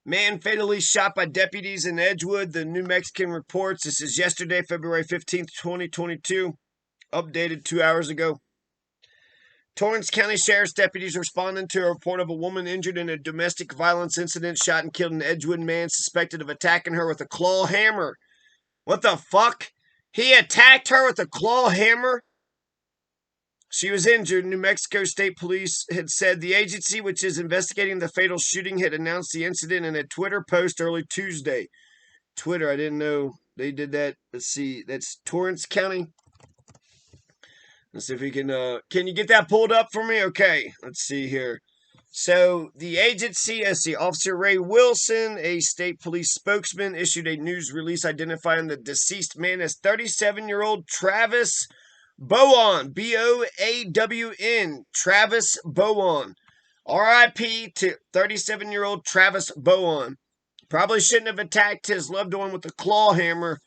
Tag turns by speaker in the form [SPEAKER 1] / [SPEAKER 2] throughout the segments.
[SPEAKER 1] Man fatally shot by deputies in Edgewood, the New Mexican reports. This is yesterday, February 15th, 2022, updated 2 hours ago. Torrance County Sheriff's deputies responding to a report of a woman injured in a domestic violence incident, shot and killed an Edgewood man suspected of attacking her with a claw hammer. What the fuck? He attacked her with a claw hammer? She was injured. New Mexico State Police had said the agency, which is investigating the fatal shooting, had announced the incident in a Twitter post early Tuesday. Twitter, I didn't know they did that. Let's see. That's Torrance County. Let's see if we can you get that pulled up for me? Okay, let's see here. So the agency, Officer Ray Wilson, a state police spokesman, issued a news release identifying the deceased man as 37-year-old Travis Boawn, Boawn, Travis Boawn. R.I.P. to 37-year-old Travis Boawn. Probably shouldn't have attacked his loved one with a claw hammer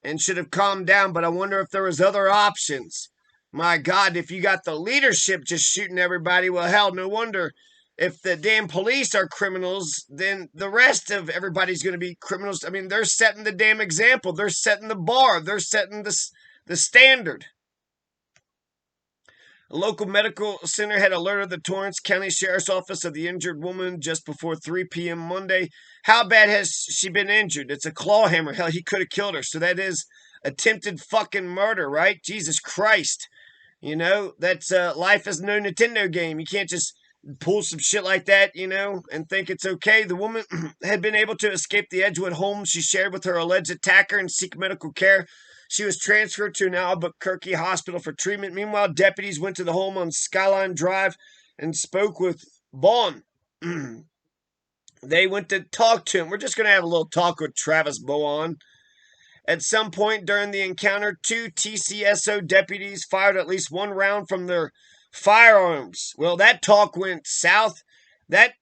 [SPEAKER 1] and should have calmed down, but I wonder if there was other options. My God, if you got the leadership just shooting everybody, well, hell, no wonder. If the damn police are criminals, then the rest of everybody's going to be criminals. I mean, they're setting the damn example. They're setting the bar. They're setting the standard. A local medical center had alerted the Torrance County Sheriff's Office of the injured woman just before 3 p.m. Monday. How bad has she been injured? It's a claw hammer. Hell, he could have killed her. So that is attempted fucking murder, right? Jesus Christ. You know, that's life is no Nintendo game. You can't just pull some shit like that, you know, and think it's okay. The woman had been able to escape the Edgewood home she shared with her alleged attacker and seek medical care. She was transferred to an Albuquerque hospital for treatment. Meanwhile, deputies went to the home on Skyline Drive and spoke with Boawn. They went to talk to him. We're just going to have a little talk with Travis Boawn. At some point during the encounter, 2 TCSO deputies fired at least one round from their firearms. Well, that talk went south. That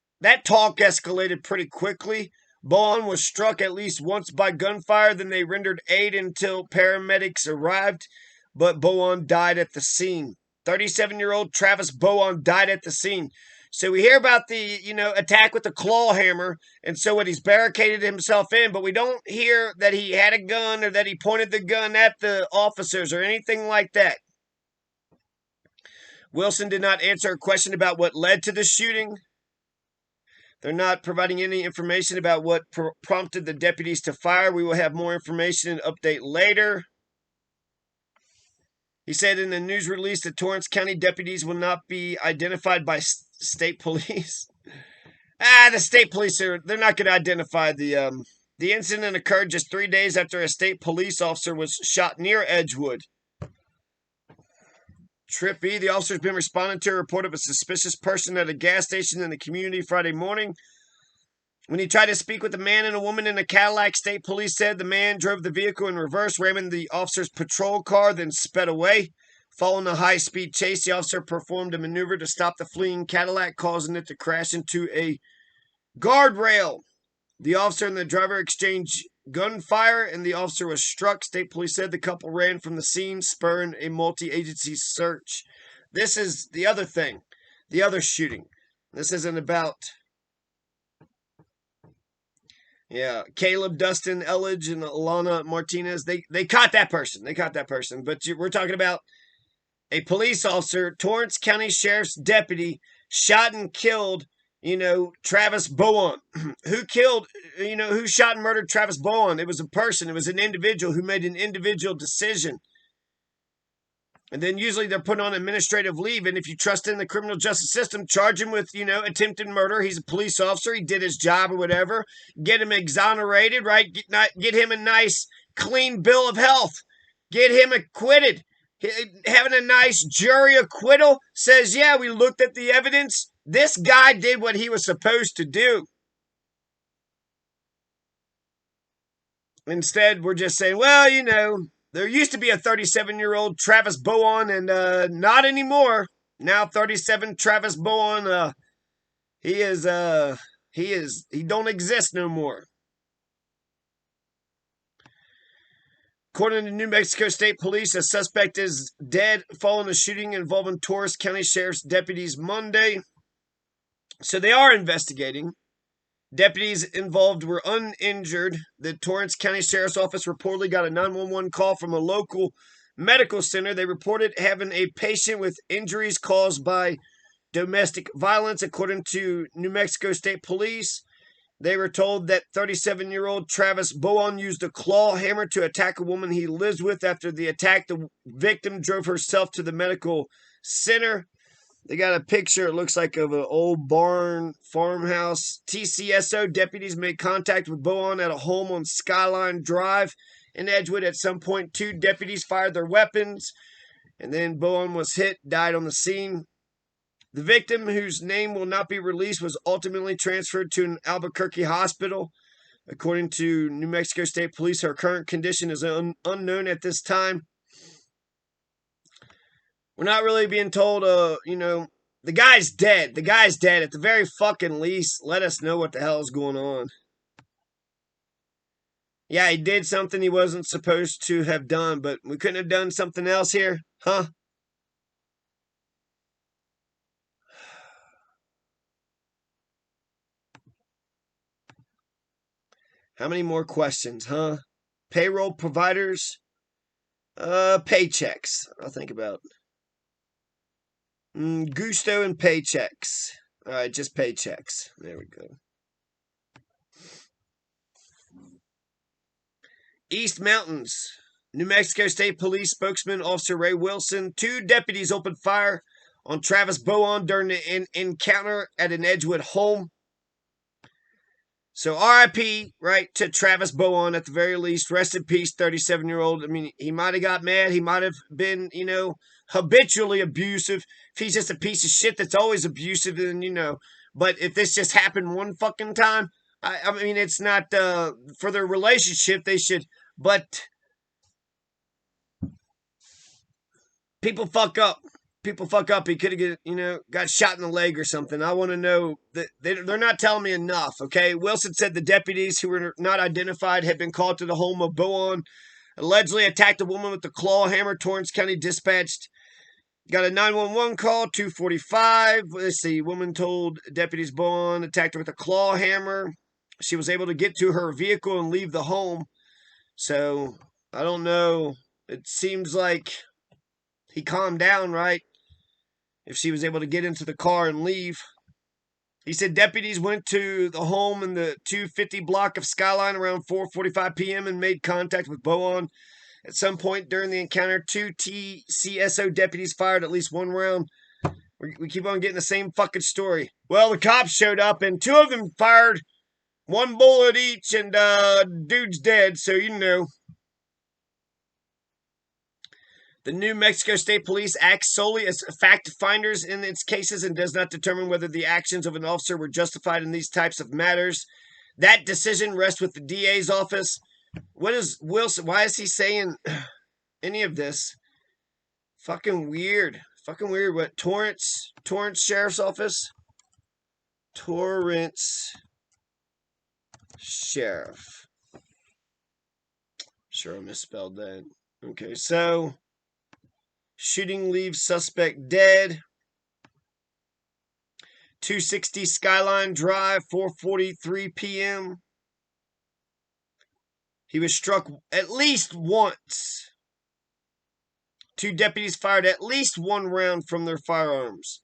[SPEAKER 1] talk escalated pretty quickly. Boawn was struck at least once by gunfire. Then they rendered aid until paramedics arrived, but Boawn died at the scene. 37-year-old Travis Boawn died at the scene. So we hear about the, attack with the claw hammer, and so what, he's barricaded himself in, but we don't hear that he had a gun or that he pointed the gun at the officers or anything like that. Wilson did not answer a question about what led to the shooting. They're not providing any information about what prompted the deputies to fire. We will have more information and update later. He said in the news release that Torrance County deputies will not be identified by state police. The state police they're not going to identify the incident occurred just 3 days after a state police officer was shot near Edgewood. Trippy, the officer's been responding to a report of a suspicious person at a gas station in the community Friday morning. When he tried to speak with a man and a woman in a Cadillac, state police said the man drove the vehicle in reverse, ramming the officer's patrol car, then sped away. Following a high-speed chase, the officer performed a maneuver to stop the fleeing Cadillac, causing it to crash into a guardrail. The officer and the driver exchanged gunfire, and the officer was struck. State police said the couple ran from the scene, spurring a multi-agency search. This is the other thing, the other shooting. This isn't about, Caleb, Dustin, Elledge, and Alana Martinez. They caught that person. But we're talking about a police officer, Torrance County Sheriff's deputy, shot and killed Travis Boawn. Who shot and murdered Travis Boawn? It was a person. It was an individual who made an individual decision. And then usually they're put on administrative leave. And if you trust in the criminal justice system, charge him with, attempted murder. He's a police officer. He did his job or whatever. Get him exonerated, right? Get him a nice, clean bill of health. Get him acquitted. Having a nice jury acquittal says, yeah, we looked at the evidence. This guy did what he was supposed to do. Instead, we're just saying, well, there used to be a 37-year-old Travis Boawn, and not anymore. Now 37 Travis Boawn, he don't exist no more. According to New Mexico State Police, a suspect is dead following a shooting involving Torrance County Sheriff's deputies Monday. So they are investigating. Deputies involved were uninjured. The Torrance County Sheriff's Office reportedly got a 911 call from a local medical center. They reported having a patient with injuries caused by domestic violence, according to New Mexico State Police. They were told that 37-year-old Travis Boawn used a claw hammer to attack a woman he lives with. After the attack, the victim drove herself to the medical center. They got a picture, it looks like, of an old barn farmhouse. TCSO deputies made contact with Boawn at a home on Skyline Drive in Edgewood. At some point, 2 deputies fired their weapons, and then Boawn was hit, died on the scene. The victim, whose name will not be released, was ultimately transferred to an Albuquerque hospital. According to New Mexico State Police, her current condition is unknown at this time. We're not really being told, the guy's dead. The guy's dead. At the very fucking least, let us know what the hell is going on. Yeah, he did something he wasn't supposed to have done, but we couldn't have done something else here, huh? How many more questions, huh? Payroll providers, paychecks. I'll think about Gusto and paychecks. All right, just paychecks. There we go. East Mountains. New Mexico State Police spokesman Officer Ray Wilson. 2 deputies opened fire on Travis Boawn during an encounter at an Edgewood home. So RIP, right, to Travis Boawn at the very least. Rest in peace, 37-year-old. I mean, he might have got mad. He might have been, habitually abusive. If he's just a piece of shit that's always abusive, then, But if this just happened one fucking time, I mean, it's not, for their relationship, they should, but people fuck up. People fuck up. He could have got shot in the leg or something. I want to know that they're not telling me enough. Okay, Wilson said the deputies who were not identified had been called to the home of Boawn, allegedly attacked a woman with a claw hammer. Torrance County dispatched got a 911 call, 2:45. Let's see. Woman told deputies Boawn attacked her with a claw hammer. She was able to get to her vehicle and leave the home. So I don't know. It seems like he calmed down, right? If she was able to get into the car and leave. He said deputies went to the home in the 250 block of Skyline around 4:45 p.m. and made contact with Boawn. At some point during the encounter, 2 TCSO deputies fired at least 1 round. We keep on getting the same fucking story. Well, the cops showed up and 2 of them fired 1 bullet each, and dude's dead, so The New Mexico State Police acts solely as fact finders in its cases and does not determine whether the actions of an officer were justified in these types of matters. That decision rests with the DA's office. What is Wilson? Why is he saying any of this? Fucking weird. Fucking weird. What? Torrance Sheriff's Office? Torrance Sheriff. Sure, I misspelled that. Okay, so shooting leaves suspect dead. 260 Skyline Drive, 4:43 p.m. He was struck at least once. 2 deputies fired at least 1 round from their firearms.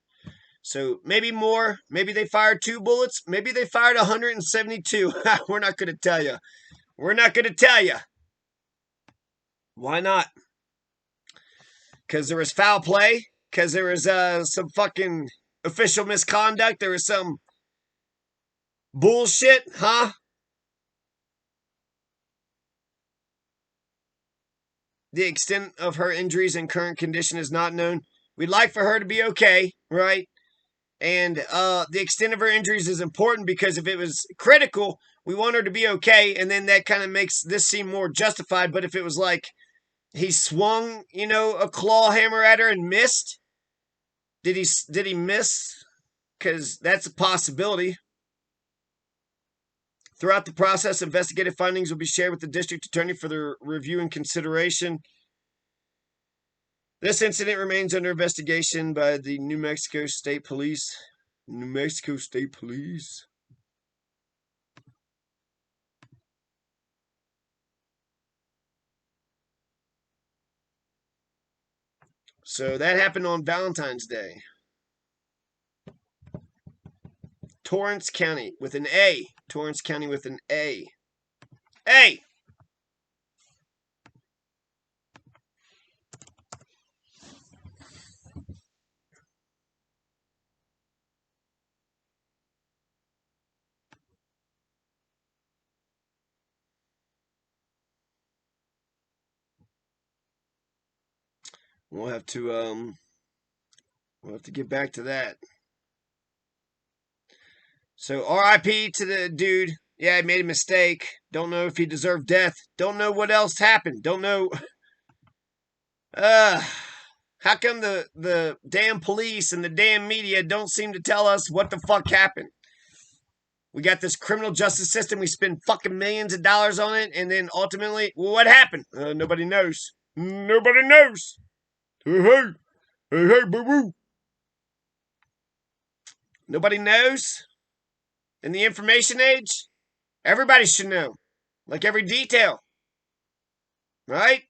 [SPEAKER 1] So maybe more. Maybe they fired 2 bullets. Maybe they fired 172. We're not going to tell you. We're not going to tell you. Why not? Because there was foul play? Because there was some fucking official misconduct? There was some bullshit? Huh? The extent of her injuries and current condition is not known. We'd like for her to be okay, right? And the extent of her injuries is important because if it was critical, we want her to be okay, and then that kind of makes this seem more justified. But if it was like he swung, a claw hammer at her and missed, did he miss? Because that's a possibility. Throughout the process, investigative findings will be shared with the district attorney for their review and consideration. This incident remains under investigation by the New Mexico State Police. New Mexico State Police. So that happened on Valentine's Day. Torrance County with an A. Torrance County with an A. A! We'll have to get back to that. So RIP to the dude. Yeah, he made a mistake. Don't know if he deserved death. Don't know what else happened. Don't know. How come the damn police and the damn media don't seem to tell us what the fuck happened? We got this criminal justice system. We spend fucking millions of dollars on it, and then ultimately, well, what happened? Nobody knows. Nobody knows. Hey, boo boo. Nobody knows. In the information age, everybody should know, like every detail, right?